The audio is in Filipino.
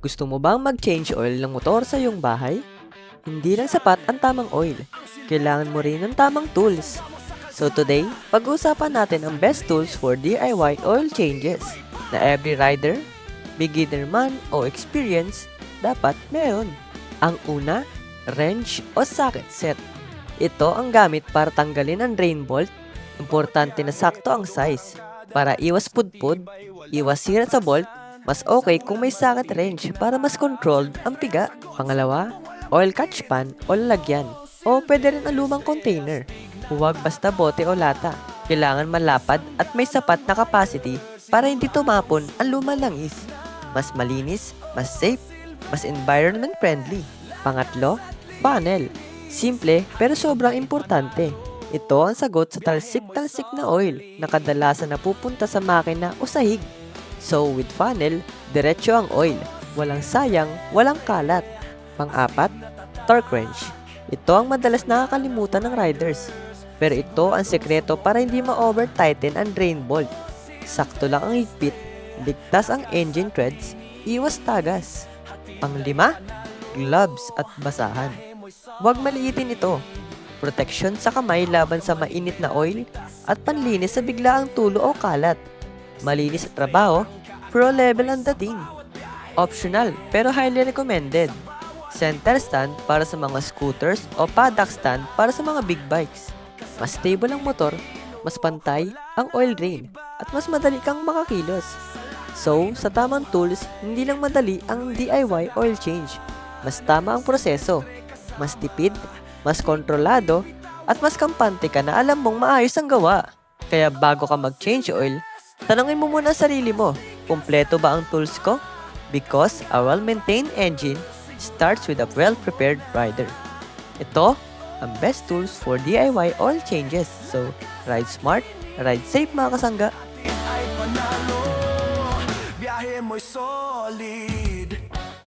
Gusto mo bang mag-change oil ng motor sa iyong bahay? Hindi lang sapat ang tamang oil. Kailangan mo rin ng tamang tools. So today, pag-uusapan natin ang best tools for DIY oil changes na every rider, beginner man o experience, dapat meron. Ang una, wrench o socket set. Ito ang gamit para tanggalin ang drain bolt. Importante na sakto ang size. Para iwas pudpud, iwas sira sa bolt, mas okay kung may socket wrench para mas controlled ang piga. Pangalawa, oil catch pan o lalagyan. O pwede rin ang lumang container. Huwag basta bote o lata. Kailangan malapad at may sapat na capacity para hindi tumapon ang lumang langis. Mas malinis, mas safe, mas environment friendly. Pangatlo, funnel. Simple pero sobrang importante. Ito ang sagot sa talsik-talsik na oil na kadalasan napupunta sa makina o sahig. So with funnel, diretso ang oil. Walang sayang, walang kalat. Pang-apat, torque wrench. Ito ang madalas nakakalimutan ng riders. Pero ito ang sekreto para hindi ma-over-tighten ang drain bolt. Sakto lang ang higpit, ligtas ang engine threads, iwas tagas. Pang-lima, gloves at basahan. Huwag maliitin ito. Protection sa kamay laban sa mainit na oil at panlinis sa biglaang tulo o kalat. Malinis sa trabaho, pro level ang dating. Optional pero highly recommended. Center stand para sa mga scooters o paddock stand para sa mga big bikes. Mas stable ang motor, mas pantay ang oil drain, at mas madali kang makakilos. So, sa tamang tools, hindi lang madali ang DIY oil change. Mas tama ang proseso, mas tipid, mas kontrolado, at mas kampante ka na alam mong maayos ang gawa. Kaya bago ka mag-change oil, tanungin mo muna sarili mo, kumpleto ba ang tools ko? Because a well-maintained engine starts with a well-prepared rider. Ito ang best tools for DIY oil changes. So, ride smart, ride safe mga kasangga. Biyahe mo'y solid.